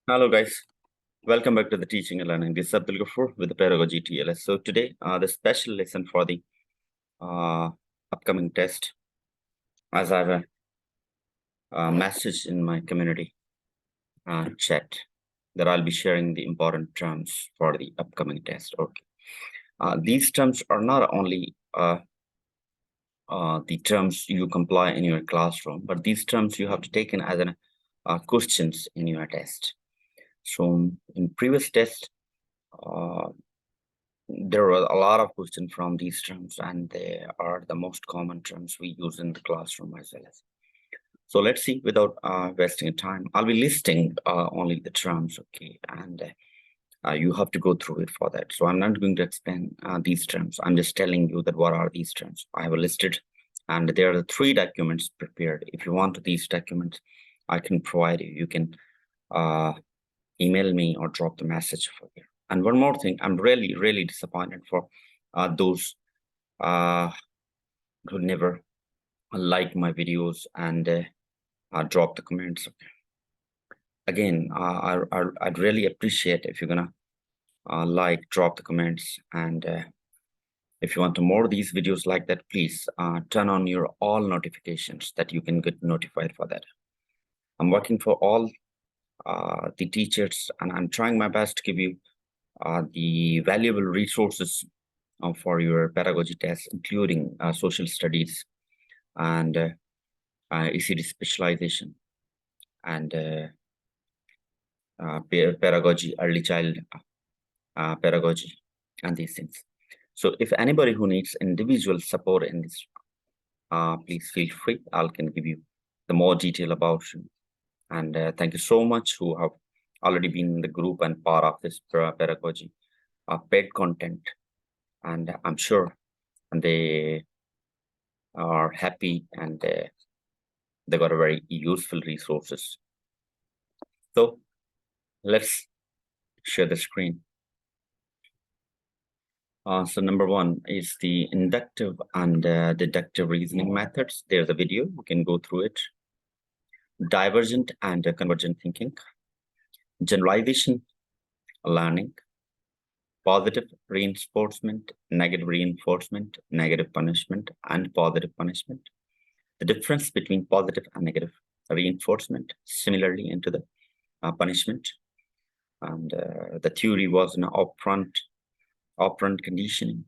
Hello, guys. Welcome back to the Teaching and Learning. This is Abdul Ghafoor with the Pedagogy TLS. So today, the special lesson for the upcoming test, as I have a message in my community chat that I'll be sharing the important terms for the upcoming test. Okay. These terms are not only the terms you comply in your classroom, but these terms you have to take in as an questions in your test. So in previous tests, uh, there were a lot of questions from these terms, and they are the most common terms we use in the classroom as well as. So let's see, without wasting time, I'll be listing only the terms, okay, and you have to go through it for that. So I'm not going to explain these terms. I'm just telling you that what are these terms. I have listed, and there are the 3 documents prepared. If you want these documents, I can provide you. You can email me or drop the message for you. And one more thing, I'm really, really disappointed for those who never like my videos and drop the comments. Again, I'd really appreciate if you're gonna like, drop the comments, and if you want more of these videos like that, please turn on your all notifications that you can get notified for that. I'm working for all the teachers, and I'm trying my best to give you the valuable resources for your pedagogy tests, including social studies and ECD specialization and pedagogy, early child pedagogy, and these things. So if anybody who needs individual support in this, please feel free. I can give you the more detail about you. And thank you so much who have already been in the group and part of this pedagogy paid content. And I'm sure they are happy, and they got a very useful resources. So let's share the screen. So number 1 is the inductive and deductive reasoning methods. There's a video, you can go through it. Divergent and convergent thinking, generalization learning, positive reinforcement, negative reinforcement, negative punishment, and positive punishment. The difference between positive and negative reinforcement, similarly into the punishment. And the theory was an operant conditioning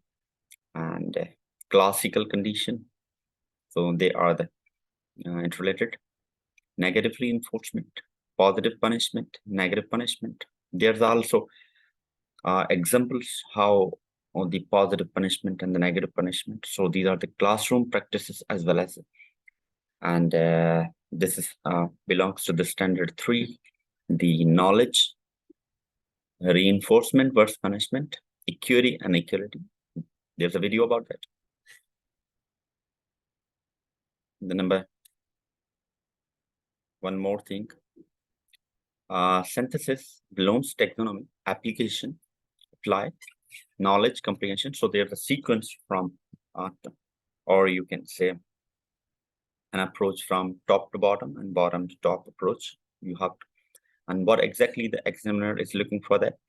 and classical condition. So they are the interrelated. Negative reinforcement, positive punishment, negative punishment. There's also examples how on the positive punishment and the negative punishment. So these are the classroom practices as well as, and this is belongs to the standard 3, the knowledge, reinforcement versus punishment, equity and equality. There's a video about that. The number one more thing, synthesis, Bloom's taxonomy, application, apply, knowledge, comprehension. So there's a sequence from, or you can say an approach from top to bottom and bottom to top approach. You have to, and what exactly the examiner is looking for that.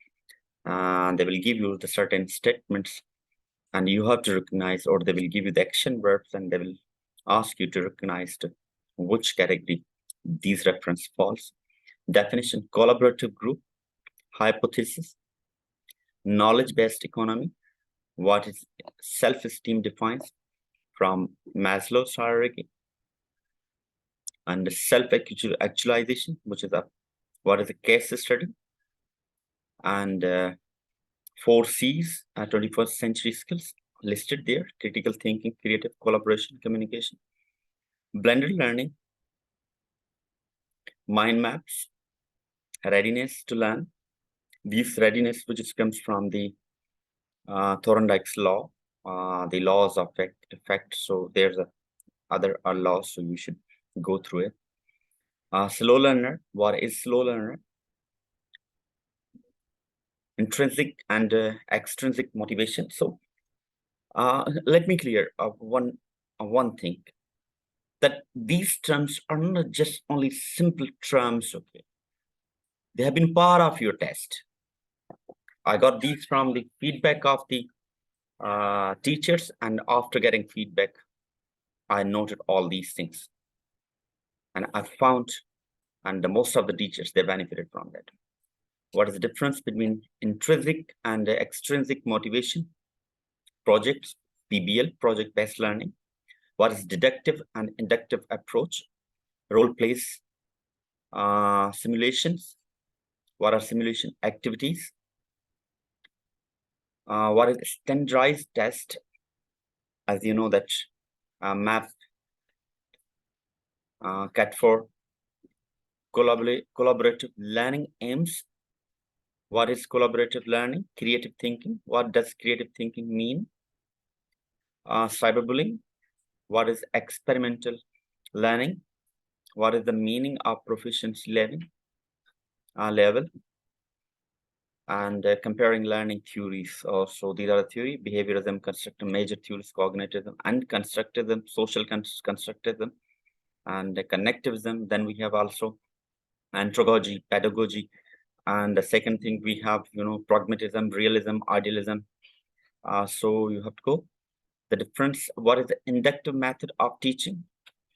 They will give you the certain statements, and you have to recognize, or they will give you the action verbs, and they will ask you to recognize to which category these reference falls. Definition, collaborative group, hypothesis, knowledge-based economy, what is self-esteem defines from Maslow's hierarchy, and self-actualization, which is what is a case study, and 4 C's, 21st century skills listed there: critical thinking, creative, collaboration, communication, blended learning, mind maps, readiness to learn. This readiness, which comes from the Thorndike's law, the laws of effect. So there's other laws, so you should go through it. Slow learner, what is slow learner? Intrinsic and extrinsic motivation. So let me clear one thing, that these terms are not just only simple terms, okay? They have been part of your test. I got these from the feedback of the teachers, and after getting feedback, I noted all these things. And I found, and most of the teachers, they benefited from that. What is the difference between intrinsic and extrinsic motivation? Projects, PBL, project-based learning. What is deductive and inductive approach? Role plays, simulations. What are simulation activities? What is standardized test? As you know that MAP, CAT4, collaborative learning aims. What is collaborative learning? Creative thinking. What does creative thinking mean? Cyberbullying. What is experimental learning? What is the meaning of proficiency level? And comparing learning theories. So these are the theory: behaviorism, constructive, major theories, cognitivism, and constructivism, social constructivism, and connectivism. Then we have also andragogy, pedagogy, and the second thing we have, pragmatism, realism, idealism. So you have to go. The difference, what is the inductive method of teaching?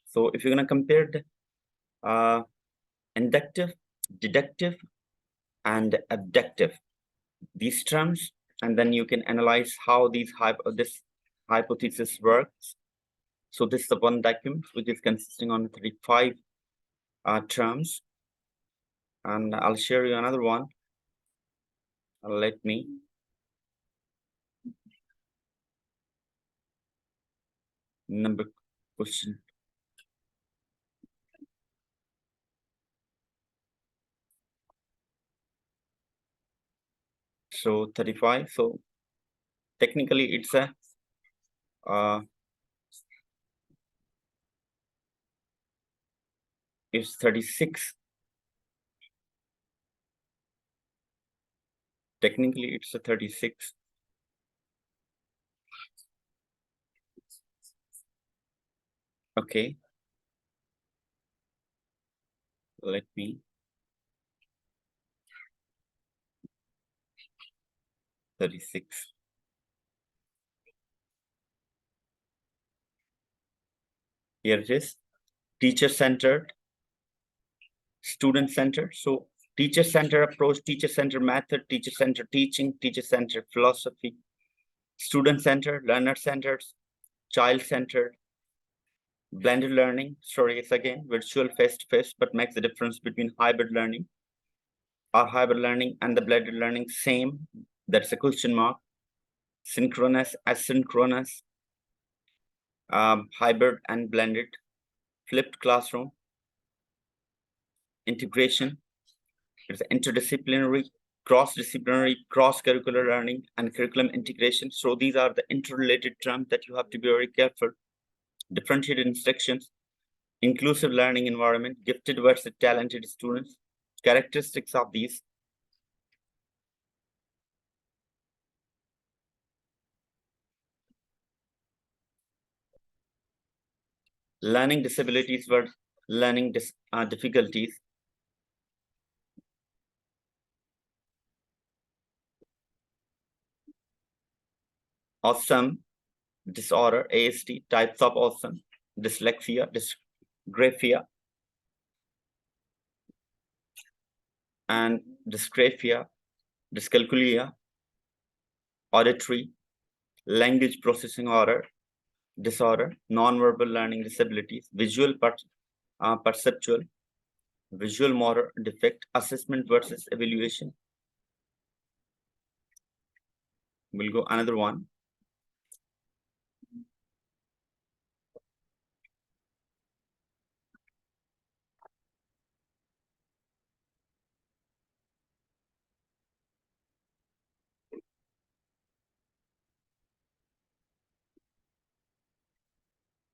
So if you're going to compare the inductive, deductive, and abductive, these terms, and then you can analyze how this hypothesis works. So this is the one document which is consisting on 35 terms, and I'll share you another one. Let me number question. So 35. So technically it's a it's 36. Technically it's a 36. Okay. Let me. Thirty-six. Here it is. Teacher-centered, student-centered. So teacher-centered approach, teacher-centered method, teacher-centered teaching, teacher-centered philosophy, student-centered, learner-centered, child-centered, blended learning. Sorry, it's again virtual face-to-face, but makes the difference between hybrid learning. Are hybrid learning and the blended learning same? That's a question mark. Synchronous, asynchronous, hybrid and blended, flipped classroom, integration. It's interdisciplinary, cross-disciplinary, cross-curricular learning, and curriculum integration. So these are the interrelated terms that you have to be very careful. Differentiated instructions, inclusive learning environment, gifted versus talented students, characteristics of these. Learning disabilities versus learning difficulties. Awesome disorder, ASD, types of awesome, dyslexia, dysgraphia, and dysgraphia, dyscalculia, auditory, language processing disorder, non-verbal learning disabilities, visual perceptual, visual motor defect, assessment versus evaluation. We'll go another one.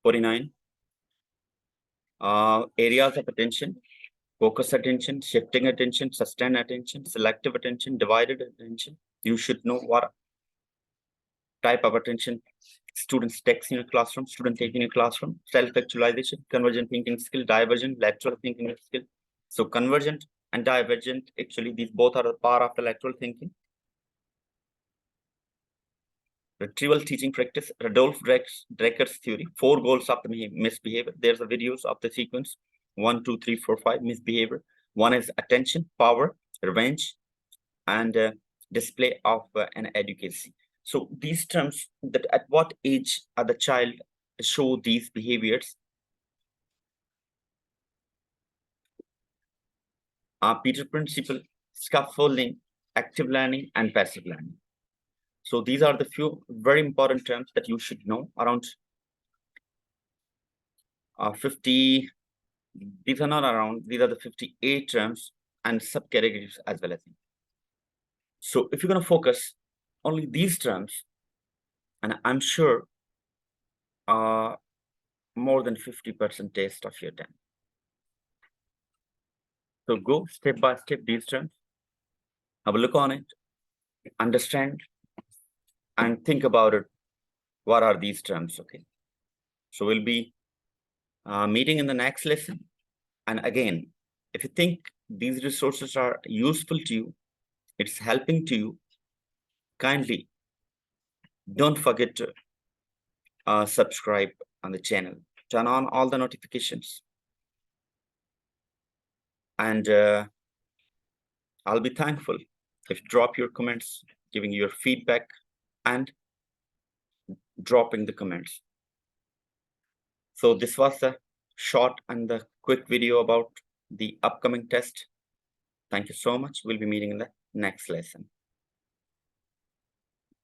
(49) Areas of attention: focus attention, shifting attention, sustained attention, selective attention, divided attention. You should know what type of attention students take in a classroom, student taking a classroom. Self-actualization, convergent thinking skill, divergent, lateral thinking skill. So convergent and divergent. Actually, these both are a part of the lateral thinking. Retrieval teaching practice, Rudolf Drecker's theory, 4 goals of the misbehavior. There's the videos of the sequence, 1, 2, 3, 4, 5, misbehavior. One is attention, power, revenge, and display of an advocacy. So these terms, that at what age are the child show these behaviors? Peter principle, scaffolding, active learning, and passive learning. So these are the few very important terms that you should know. Around 50, these are not around, these are the 58 terms and subcategories as well. So if you're going to focus only these terms, and I'm sure more than 50% taste of your time. So go step by step these terms, have a look on it, understand, and think about it. What are these terms? Okay. So we'll be meeting in the next lesson. And again, if you think these resources are useful to you, it's helping to you, kindly don't forget to subscribe on the channel, turn on all the notifications, and I'll be thankful if you drop your comments, giving your feedback, and dropping the comments. So this was the short and the quick video about the upcoming test. Thank you so much. We'll be meeting in the next lesson.